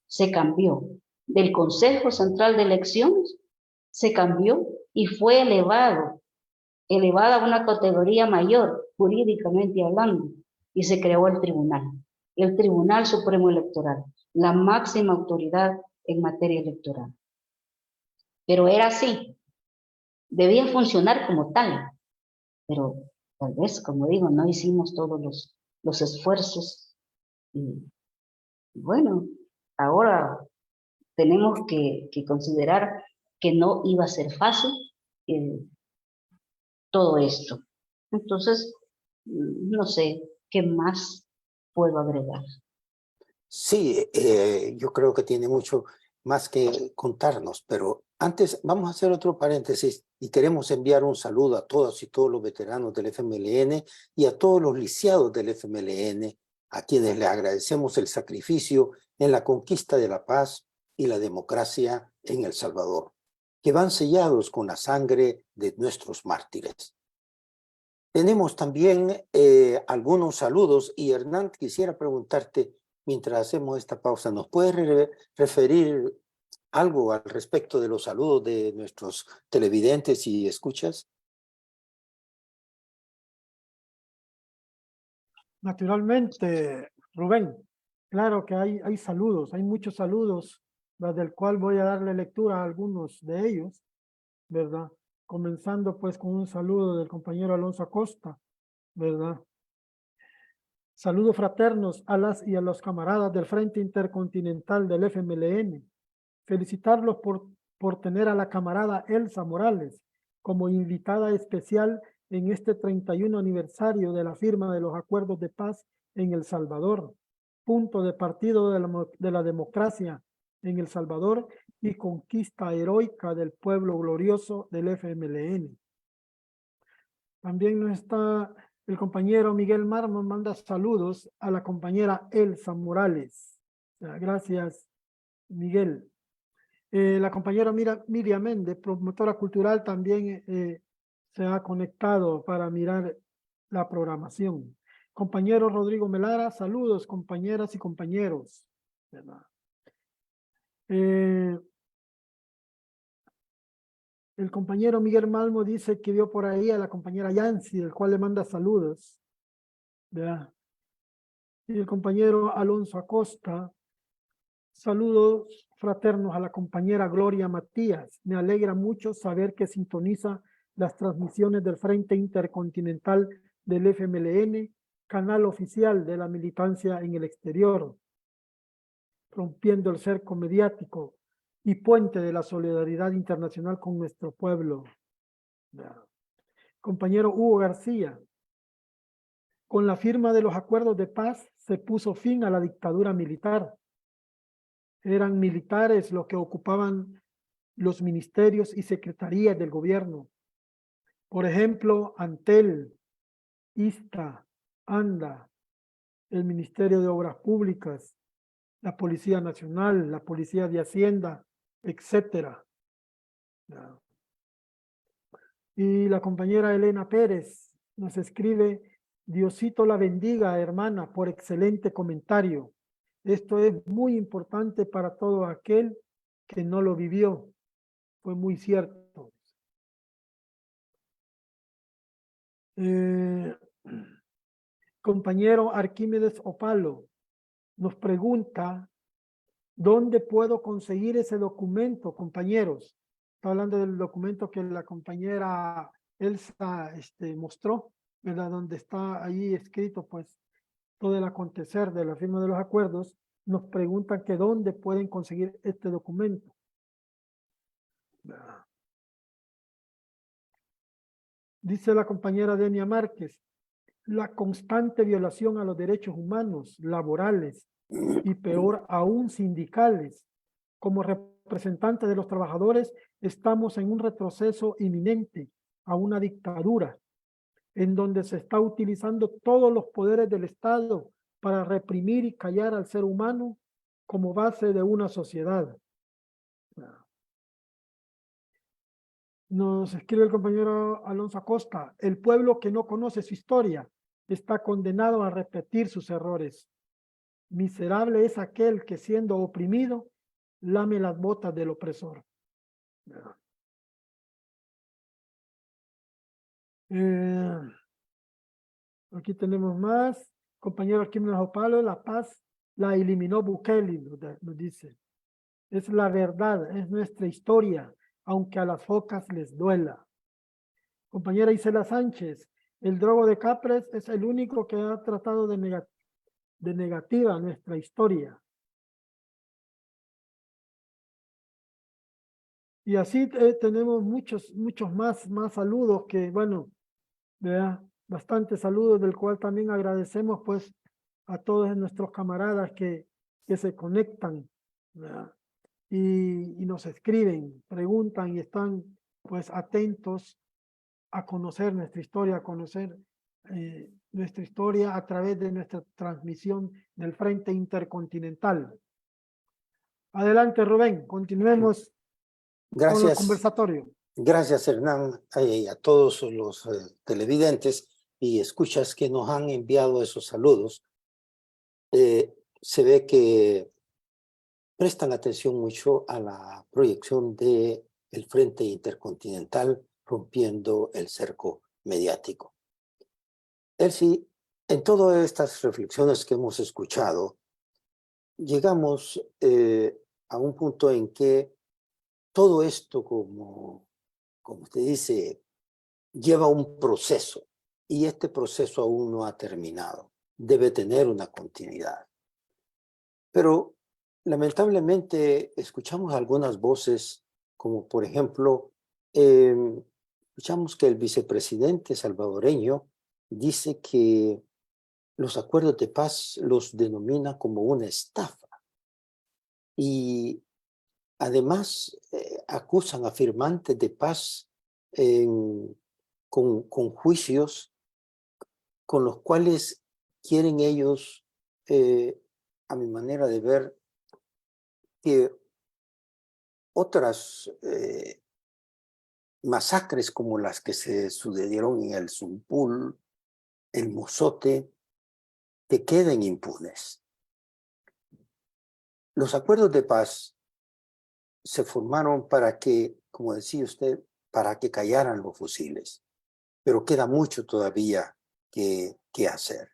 Se cambió del Consejo Central de Elecciones, se cambió y fue elevada a una categoría mayor, jurídicamente hablando, y se creó el Tribunal Supremo Electoral, la máxima autoridad en materia electoral. Pero era así, debía funcionar como tal, pero tal vez, como digo, no hicimos todos los esfuerzos. Y bueno, ahora tenemos que considerar que no iba a ser fácil todo esto. Entonces, no sé qué más puedo agregar. Sí, yo creo que tiene mucho más que contarnos, pero antes vamos a hacer otro paréntesis y queremos enviar un saludo a todas y todos los veteranos del FMLN y a todos los lisiados del FMLN, a quienes le agradecemos el sacrificio en la conquista de la paz y la democracia en El Salvador, que van sellados con la sangre de nuestros mártires. Tenemos también algunos saludos y Hernán, quisiera preguntarte, mientras hacemos esta pausa, ¿nos puedes referir algo al respecto de los saludos de nuestros televidentes y escuchas? Naturalmente, Rubén, claro que hay saludos, hay muchos saludos, del cual voy a darle lectura a algunos de ellos, ¿verdad? Comenzando pues con un saludo del compañero Alonso Acosta, ¿verdad? Saludos fraternos a las y a los camaradas del Frente Intercontinental del FMLN. Felicitarlos por tener a la camarada Elsa Morales como invitada especial en este 31 aniversario de la firma de los acuerdos de paz en El Salvador, punto de partido de la democracia en El Salvador y conquista heroica del pueblo glorioso del FMLN. También nos está el compañero Miguel Marmon, manda saludos a la compañera Elsa Morales. Gracias, Miguel. La compañera Miriam Méndez, promotora cultural, también se ha conectado para mirar la programación. Compañero Rodrigo Melara, saludos, compañeras y compañeros. El compañero Miguel Malmo dice que vio por ahí a la compañera Yancy, el cual le manda saludos. ¿Verdad? Y el compañero Alonso Acosta, saludos fraternos a la compañera Gloria Matías. Me alegra mucho saber que sintoniza las transmisiones del Frente Intercontinental del FMLN, canal oficial de la militancia en el exterior, rompiendo el cerco mediático. y puente de la solidaridad internacional con nuestro pueblo. Compañero Hugo García, con la firma de los acuerdos de paz se puso fin a la dictadura militar. Eran militares los que ocupaban los ministerios y secretarías del gobierno. Por ejemplo, Antel, ISTA, ANDA, el Ministerio de Obras Públicas, la Policía Nacional, la Policía de Hacienda, etcétera. Y la compañera Elena Pérez nos escribe: Diosito la bendiga, hermana, por excelente comentario. Esto es muy importante para todo aquel que no lo vivió. Fue muy cierto. Compañero Arquímedes Opalo nos pregunta: ¿dónde puedo conseguir ese documento, compañeros? Está hablando del documento que la compañera Elsa mostró, ¿verdad? Donde está ahí escrito, pues, todo el acontecer de la firma de los acuerdos. Nos preguntan que dónde pueden conseguir este documento. Dice la compañera Denia Márquez: la constante violación a los derechos humanos, laborales y peor aún sindicales. Como representantes de los trabajadores, estamos en un retroceso inminente a una dictadura, en donde se está utilizando todos los poderes del Estado para reprimir y callar al ser humano como base de una sociedad. Nos escribe el compañero Alonso Acosta: el pueblo que no conoce su historia está condenado a repetir sus errores. Miserable es aquel que, siendo oprimido, lame las botas del opresor. Aquí tenemos más. Compañero Arquímedes Opalo: la paz la eliminó Bukele, nos dice. Es la verdad, es nuestra historia, aunque a las focas les duela. Compañera Isela Sánchez: el drogo de Capres es el único que ha tratado de negativa nuestra historia. Y así tenemos muchos más saludos que, bueno, ¿verdad? Bastantes saludos, del cual también agradecemos, pues, a todos nuestros camaradas que se conectan, ¿verdad? Y nos escriben, preguntan y están, pues, atentos a conocer nuestra historia, a conocer nuestra historia a través de nuestra transmisión del Frente Intercontinental. Adelante, Rubén, continuemos con el conversatorio. Gracias, Hernán, a todos los televidentes y escuchas que nos han enviado esos saludos. Se ve que prestan atención mucho a la proyección del Frente Intercontinental rompiendo el cerco mediático. Elsie, en todas estas reflexiones que hemos escuchado, llegamos a un punto en que todo esto, como usted dice, lleva un proceso, y este proceso aún no ha terminado. Debe tener una continuidad. Pero lamentablemente escuchamos algunas voces, como por ejemplo, escuchamos que el vicepresidente salvadoreño dice que los acuerdos de paz los denomina como una estafa. Y además acusan a firmantes de paz con juicios con los cuales quieren ellos, a mi manera de ver, que otras masacres como las que se sucedieron en el Zumpul, el Mozote, que queden impunes. Los acuerdos de paz se formaron para que, como decía usted, para que callaran los fusiles, pero queda mucho todavía que hacer.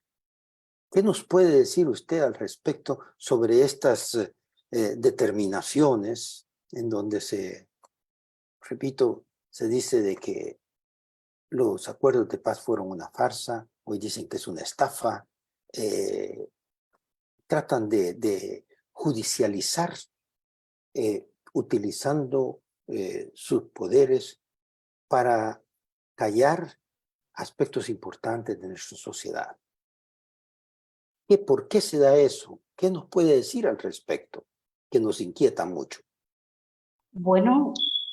¿Qué nos puede decir usted al respecto sobre estas determinaciones en donde repito, se dice de que los acuerdos de paz fueron una farsa, hoy dicen que es una estafa, tratan de judicializar utilizando sus poderes para callar aspectos importantes de nuestra sociedad. ¿Por qué se da eso? ¿Qué nos puede decir al respecto? Que nos inquieta mucho. Bueno,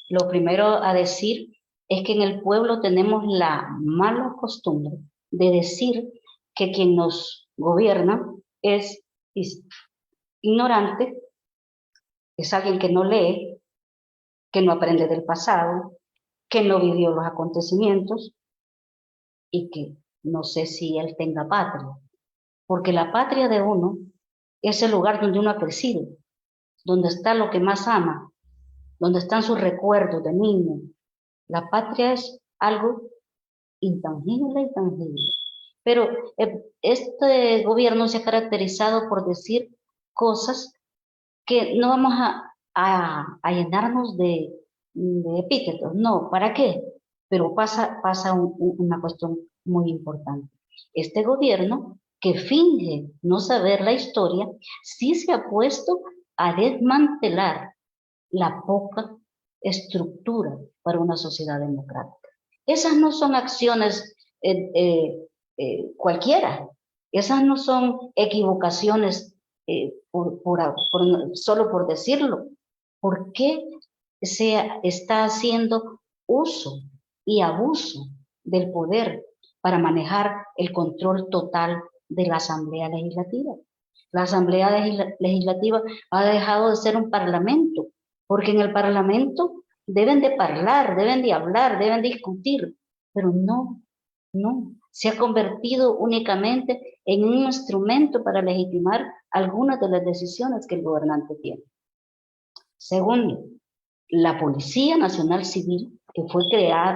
lo primero a decir es que en el pueblo tenemos la mala costumbre de decir que quien nos gobierna es ignorante, es alguien que no lee, que no aprende del pasado, que no vivió los acontecimientos y que no sé si él tenga patria. Porque la patria de uno es el lugar donde uno ha crecido, donde está lo que más ama, donde están sus recuerdos de niño. La patria es algo intangible y tangible. Pero este gobierno se ha caracterizado por decir cosas que no vamos a llenarnos de epítetos. No, ¿para qué? Pero pasa una cuestión muy importante. Este gobierno, que finge no saber la historia, sí se ha puesto a desmantelar la poca estructura para una sociedad democrática. Esas no son acciones cualquiera, esas no son equivocaciones solo por decirlo. ¿Por qué se está haciendo uso y abuso del poder para manejar el control total de la Asamblea Legislativa? La Asamblea Legislativa ha dejado de ser un parlamento, porque en el parlamento deben de hablar, deben discutir, pero no, se ha convertido únicamente en un instrumento para legitimar algunas de las decisiones que el gobernante tiene. Segundo, la Policía Nacional Civil, que fue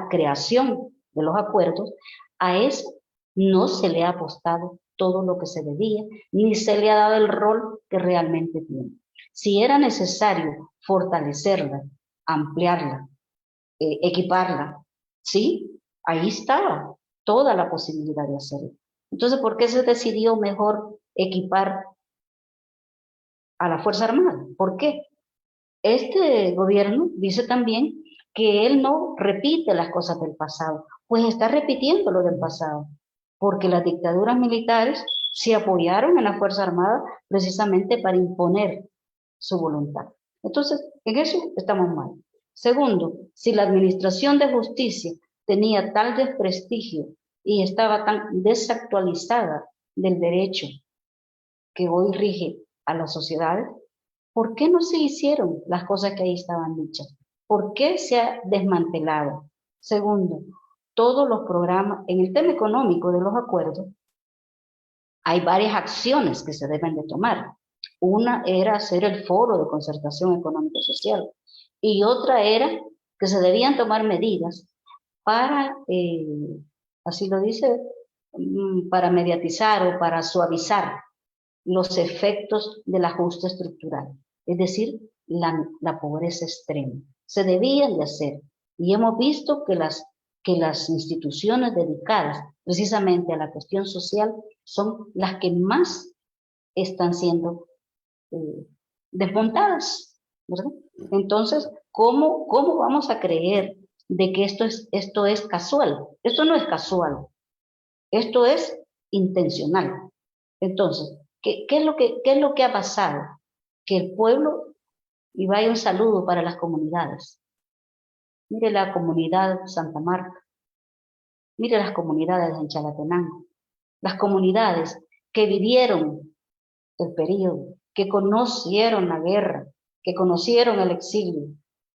creación de los acuerdos, a eso no se le ha apostado todo lo que se debía, ni se le ha dado el rol que realmente tiene. Si era necesario fortalecerla, ampliarla, equiparla, sí, ahí estaba toda la posibilidad de hacerlo. Entonces, ¿por qué se decidió mejor equipar a la Fuerza Armada? ¿Por qué? Este gobierno dice también que él no repite las cosas del pasado, pues está repitiendo lo del pasado, porque las dictaduras militares se apoyaron en la Fuerza Armada precisamente para imponer su voluntad. Entonces, en eso estamos mal. Segundo, si la administración de justicia tenía tal desprestigio y estaba tan desactualizada del derecho que hoy rige a las sociedades, ¿por qué no se hicieron las cosas que ahí estaban dichas? ¿Por qué se ha desmantelado? Segundo, todos los programas, en el tema económico de los acuerdos, hay varias acciones que se deben de tomar. Una era hacer el foro de concertación económico-social y otra era que se debían tomar medidas para, así lo dice, para mediatizar o para suavizar los efectos del ajuste estructural, es decir, la pobreza extrema. Se debían de hacer y hemos visto que las instituciones dedicadas precisamente a la cuestión social son las que más están siendo desmontadas, ¿verdad? Entonces, ¿cómo vamos a creer de que esto es casual? Esto no es casual, esto es intencional. Entonces, ¿qué es lo que ha pasado? Que el pueblo, y vaya un saludo para las comunidades. Mire la comunidad Santa Marta, mire las comunidades en Chalatenango, las comunidades que vivieron el periodo, que conocieron la guerra, que conocieron el exilio,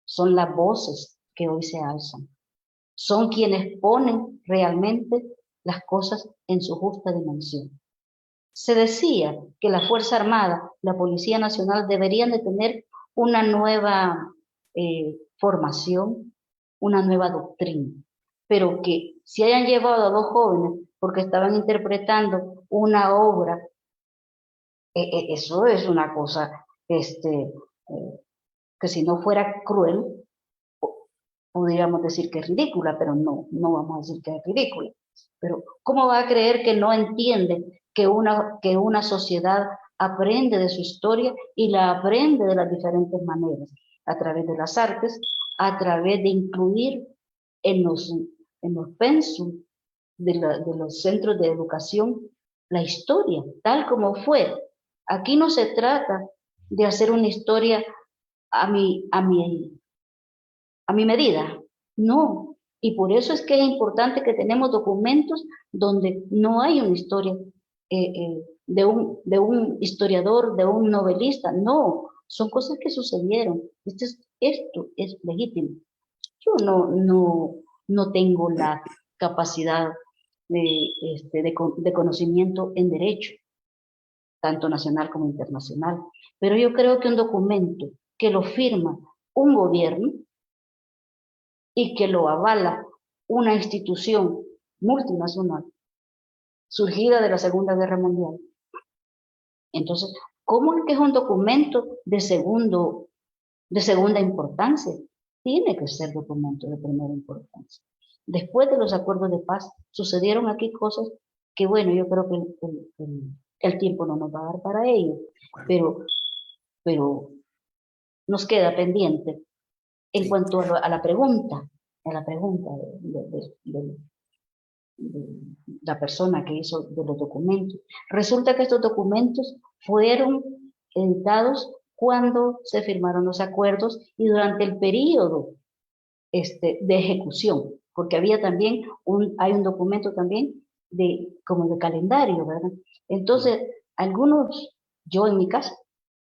son las voces que hoy se alzan. Son quienes ponen realmente las cosas en su justa dimensión. Se decía que la Fuerza Armada, la Policía Nacional deberían de tener una nueva formación, una nueva doctrina, pero que si hayan llevado a dos jóvenes porque estaban interpretando una obra, eso es una cosa que si no fuera cruel, podríamos decir que es ridícula, pero no vamos a decir que es ridícula. Pero ¿cómo va a creer que no entiende que una sociedad aprende de su historia y la aprende de las diferentes maneras? a través de las artes, a través de incluir en los pensum de los centros de educación la historia, tal como fue. Aquí no se trata de hacer una historia a mi medida, no. Y por eso es que es importante que tenemos documentos donde no hay una historia de un historiador, de un novelista, no, son cosas que sucedieron. Esto es legítimo. Yo no tengo la capacidad de conocimiento en derecho, tanto nacional como internacional, pero yo creo que un documento que lo firma un gobierno y que lo avala una institución multinacional surgida de la Segunda Guerra Mundial. Entonces, ¿cómo es que es un documento de segunda importancia? Tiene que ser documento de primera importancia. Después de los acuerdos de paz, sucedieron aquí cosas que, bueno, yo creo que el tiempo no nos va a dar para ello, pero nos queda pendiente en cuanto a la pregunta de la persona que hizo de los documentos. Resulta que estos documentos fueron editados cuando se firmaron los acuerdos y durante el periodo de ejecución, porque había también hay un documento también como de calendario, ¿verdad? Entonces, yo en mi caso,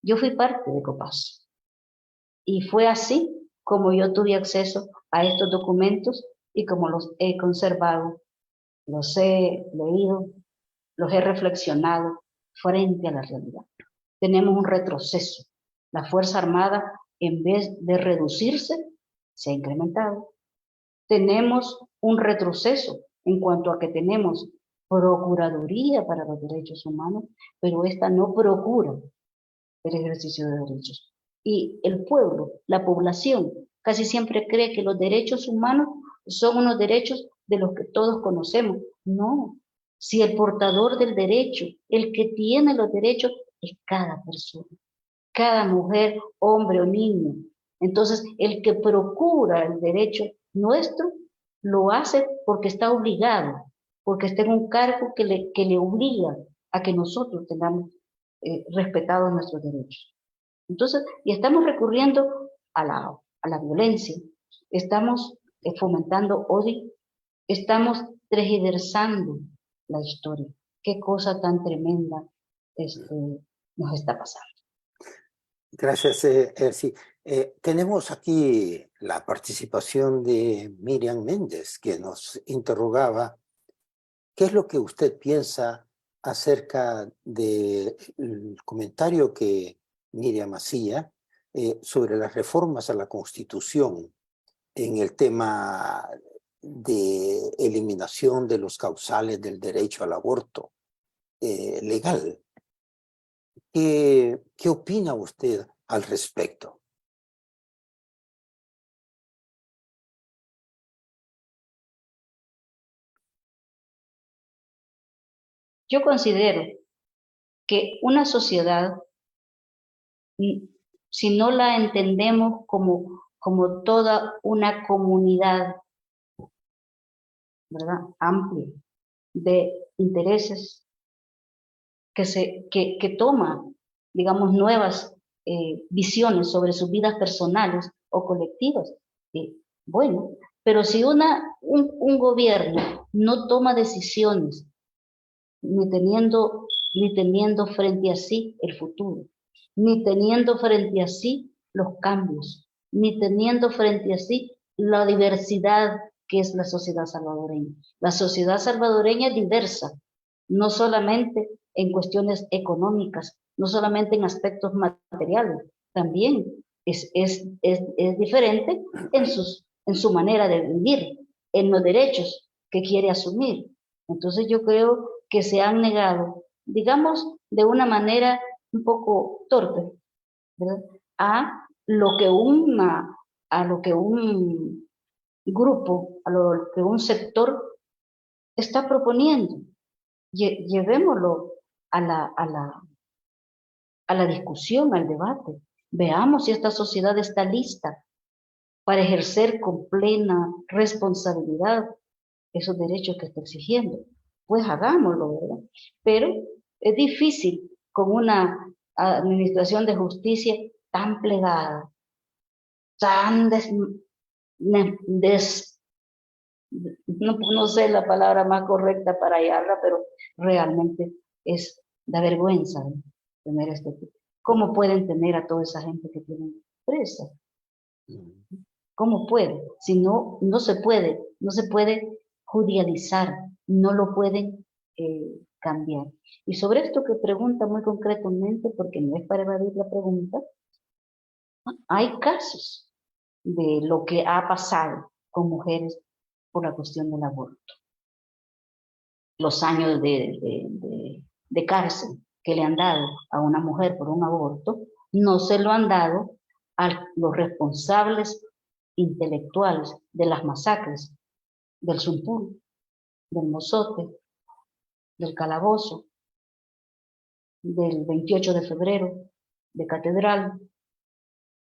yo fui parte de COPAS y fue así como yo tuve acceso a estos documentos y como los he conservado, los he leído, los he reflexionado frente a la realidad. Tenemos un retroceso. La Fuerza Armada, en vez de reducirse, se ha incrementado. Tenemos un retroceso en cuanto a que tenemos Procuraduría para los Derechos Humanos, pero esta no procura el ejercicio de derechos. Y el pueblo, la población, casi siempre cree que los derechos humanos son unos derechos de los que todos conocemos. No, si el portador del derecho, el que tiene los derechos, es cada persona, cada mujer, hombre o niño. Entonces, el que procura el derecho nuestro, lo hace porque está obligado, porque está en un cargo que le obliga a que nosotros tengamos respetados nuestros derechos. Entonces, y estamos recurriendo a la violencia, estamos fomentando odio, estamos tergiversando la historia. Qué cosa tan tremenda nos está pasando. Gracias, Elsie. Tenemos aquí la participación de Miriam Méndez, que nos interrogaba qué es lo que usted piensa acerca del comentario que Miriam hacía sobre las reformas a la Constitución en el tema de eliminación de los causales del derecho al aborto legal. ¿Qué opina usted al respecto? Yo considero que una sociedad, si no la entendemos como toda una comunidad, ¿verdad?, amplia de intereses que toma, digamos, nuevas visiones sobre sus vidas personales o colectivas. Bueno, pero si un gobierno no toma decisiones ni teniendo frente a sí el futuro, ni teniendo frente a sí los cambios, ni teniendo frente a sí la diversidad que es la sociedad salvadoreña. La sociedad salvadoreña es diversa, no solamente en cuestiones económicas, no solamente en aspectos materiales, también es diferente en su manera de vivir, en los derechos que quiere asumir. Entonces yo creo que se han negado, digamos, de una manera un poco torpe, ¿verdad?, a lo que un grupo, a lo que un sector está proponiendo. Llevémoslo a la discusión, al debate. Veamos si esta sociedad está lista para ejercer con plena responsabilidad esos derechos que está exigiendo. Pues hagámoslo, ¿verdad? Pero es difícil con una administración de justicia tan plegada, tan no sé la palabra más correcta para hallarla, pero realmente es da vergüenza, ¿eh? Tener este tipo. ¿Cómo pueden tener a toda esa gente que tienen presa? ¿Cómo puede? Si no, no se puede judicializar, no lo pueden cambiar. Y sobre esto que pregunta muy concretamente, porque no es para evadir la pregunta, hay casos de lo que ha pasado con mujeres por la cuestión del aborto. Los años de cárcel que le han dado a una mujer por un aborto, no se lo han dado a los responsables intelectuales de las masacres del Zumpur, del Mozote, del Calabozo, del 28 de febrero, de Catedral.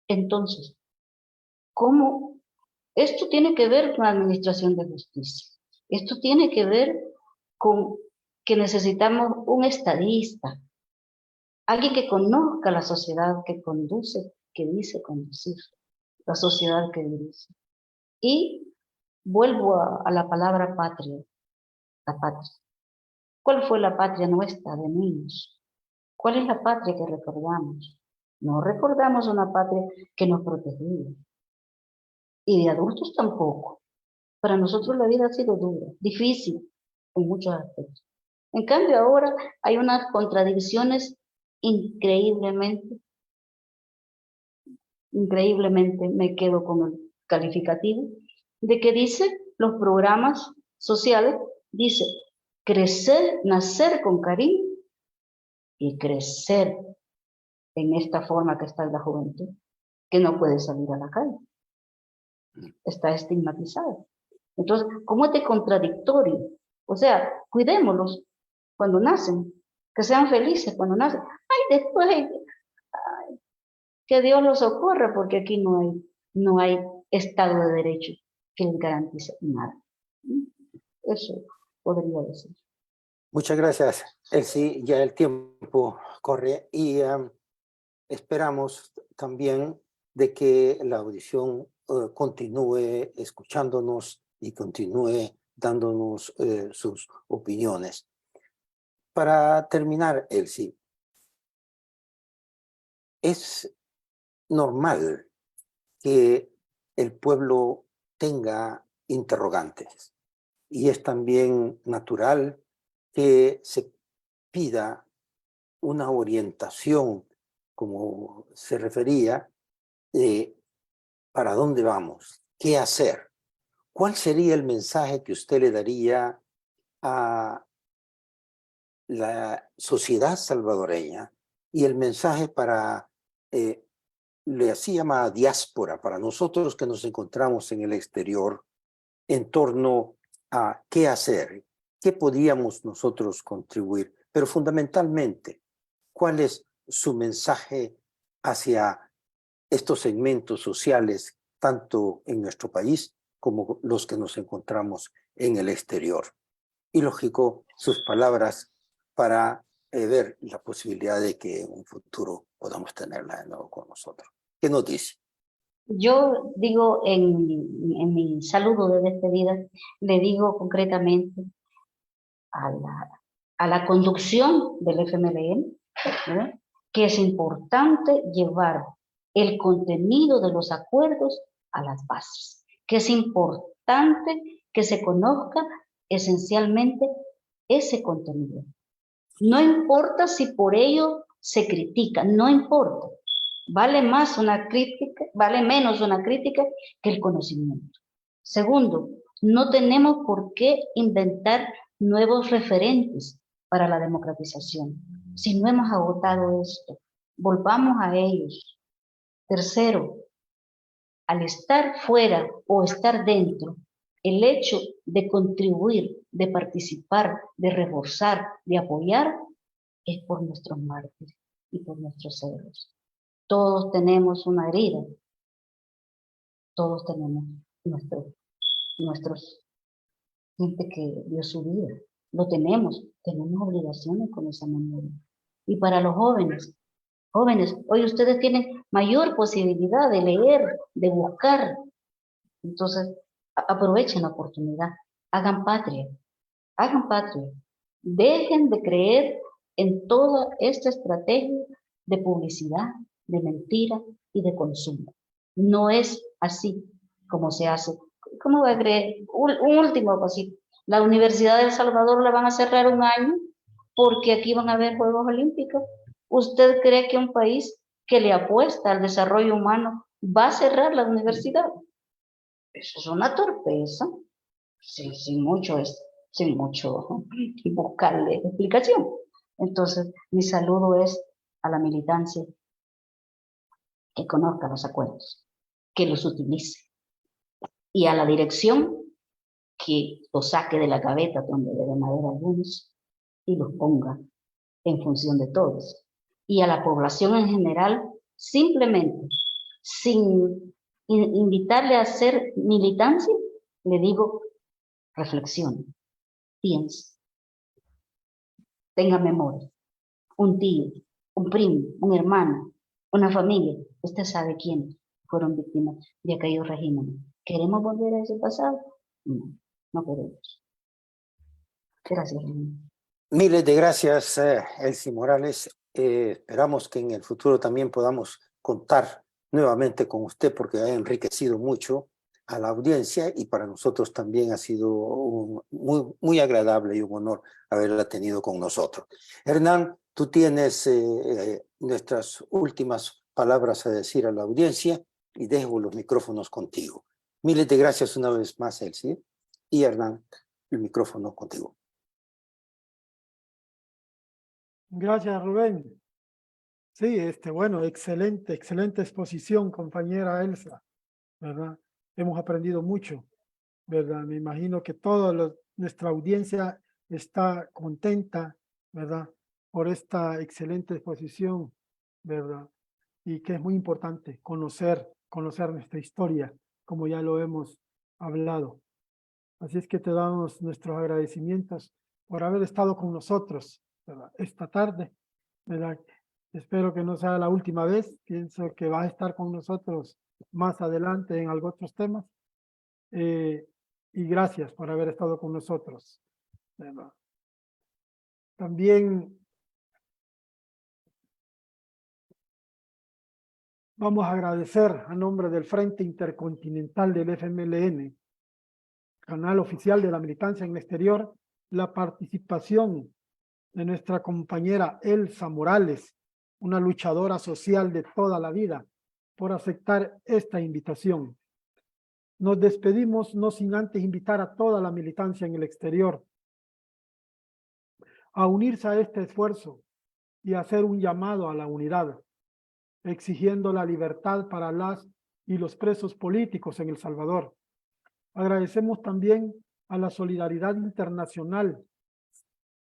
Entonces, ¿cómo? Esto tiene que ver con la administración de justicia. Esto tiene que ver con que necesitamos un estadista, alguien que conozca la sociedad que conduce, que dice conducir, la sociedad que dirige. Y vuelvo a la palabra patria, la patria. ¿Cuál fue la patria nuestra de niños? ¿Cuál es la patria que recordamos? No recordamos una patria que nos protegía. Y de adultos tampoco. Para nosotros la vida ha sido dura, difícil en muchos aspectos. En cambio ahora hay unas contradicciones increíblemente, me quedo con el calificativo, de que dice los programas sociales, dice crecer, nacer con cariño y crecer en esta forma que está en la juventud, que no puede salir a la calle. Está estigmatizado. Entonces, ¿cómo es de contradictorio? O sea, cuidémoslos cuando nacen, que sean felices cuando nacen. Ay, después, ay, que Dios los socorra, porque aquí no hay Estado de Derecho que les garantice nada. Eso podría decir. Muchas gracias, Elsie. Ya el tiempo corre y esperamos también de que la audición continúe escuchándonos y continúe dándonos sus opiniones. Para terminar, Elsie, es normal que el pueblo tenga interrogantes y es también natural que se pida una orientación, como se refería, para dónde vamos, qué hacer. ¿Cuál sería el mensaje que usted le daría a la sociedad salvadoreña y el mensaje para, le así llama diáspora, para nosotros que nos encontramos en el exterior, en torno a qué hacer, qué podríamos nosotros contribuir, pero fundamentalmente, ¿cuál es su mensaje hacia estos segmentos sociales, tanto en nuestro país como los que nos encontramos en el exterior? Y lógico, sus palabras para ver la posibilidad de que en un futuro podamos tenerla de nuevo con nosotros. ¿Qué nos dice? Yo digo en mi saludo de despedida, le digo concretamente a la conducción del FMLN, ¿verdad?, que es importante llevar el contenido de los acuerdos a las bases, que es importante que se conozca esencialmente ese contenido. No importa si por ello se critica, no importa. Vale menos una crítica que el conocimiento. Segundo, no tenemos por qué inventar nuevos referentes para la democratización. Si no hemos agotado esto, volvamos a ellos. Tercero, al estar fuera o estar dentro, el hecho de contribuir, de participar, de reforzar, de apoyar, es por nuestros mártires y por nuestros héroes. Todos tenemos una herida. Todos tenemos nuestros gente que dio su vida. Lo tenemos obligaciones con esa memoria. Y para los jóvenes, hoy ustedes tienen mayor posibilidad de leer, de buscar. Entonces, aprovechen la oportunidad, hagan patria. Dejen de creer en toda esta estrategia de publicidad, de mentira y de consumo. No es así como se hace. ¿Cómo va a creer? Un último cosito. La Universidad de El Salvador la van a cerrar un año porque aquí van a haber Juegos Olímpicos. ¿Usted cree que un país que le apuesta al desarrollo humano va a cerrar la universidad? Eso es una torpeza, sin mucho buscarle explicación. Entonces, mi saludo es a la militancia que conozca los acuerdos, que los utilice, y a la dirección que los saque de la gaveta donde deben haber algunos y los ponga en función de todos. Y a la población en general, simplemente, sin invitarle a hacer militancia, le digo, reflexione, piense, tenga memoria. Un tío, un primo, un hermano, una familia, usted sabe quiénes fueron víctimas de aquellos regímenes. ¿Queremos volver a ese pasado? No podemos. Gracias. Miles de gracias, Elsie Morales. Esperamos que en el futuro también podamos contar nuevamente con usted, porque ha enriquecido mucho a la audiencia y para nosotros también ha sido muy agradable y un honor haberla tenido con nosotros. Hernán, tú tienes nuestras últimas palabras a decir a la audiencia y dejo los micrófonos contigo. Miles de gracias una vez más, Elsie. Y Hernán, el micrófono contigo. Gracias, Rubén. Sí, bueno, excelente exposición, compañera Elsa, ¿verdad? Hemos aprendido mucho, ¿verdad? Me imagino que toda nuestra audiencia está contenta, ¿verdad? Por esta excelente exposición, ¿verdad? Y que es muy importante conocer nuestra historia, como ya lo hemos hablado. Así es que te damos nuestros agradecimientos por haber estado con nosotros, ¿verdad? Esta tarde, ¿verdad? Espero que no sea la última vez. Pienso que vas a estar con nosotros más adelante en algunos otros temas. Y gracias por haber estado con nosotros, ¿verdad? También vamos a agradecer a nombre del Frente Intercontinental del FMLN, canal oficial de la militancia en el exterior, la participación de nuestra compañera Elsa Morales, una luchadora social de toda la vida, por aceptar esta invitación. Nos despedimos no sin antes invitar a toda la militancia en el exterior a unirse a este esfuerzo y hacer un llamado a la unidad, exigiendo la libertad para las y los presos políticos en El Salvador. Agradecemos también a la solidaridad internacional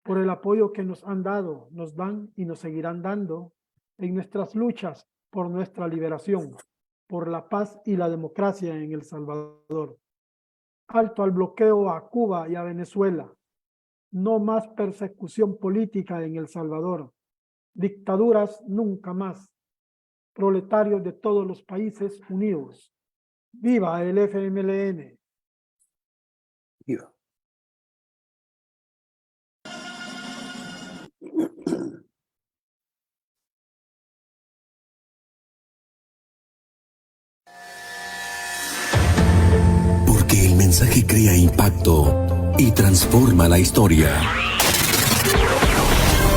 por el apoyo que nos han dado, nos dan y nos seguirán dando en nuestras luchas por nuestra liberación, por la paz y la democracia en El Salvador. Alto al bloqueo a Cuba y a Venezuela. No más persecución política en El Salvador. Dictaduras nunca más. Proletarios de todos los países unidos. ¡Viva el FMLN! Viva. Porque el mensaje crea impacto y transforma la historia.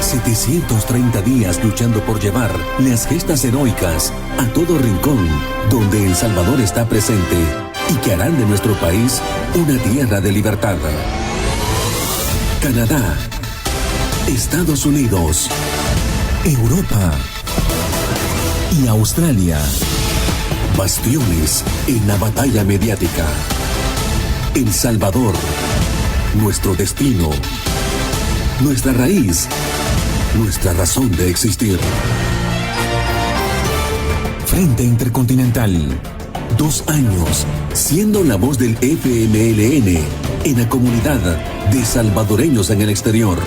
730 días luchando por llevar las gestas heroicas a todo rincón donde El Salvador está presente y que harán de nuestro país una tierra de libertad. Canadá, Estados Unidos, Europa y Australia. Bastiones en la batalla mediática. El Salvador, nuestro destino, nuestra raíz, nuestra razón de existir. Frente Intercontinental. 2 años siendo la voz del FMLN en la comunidad de salvadoreños en el exterior.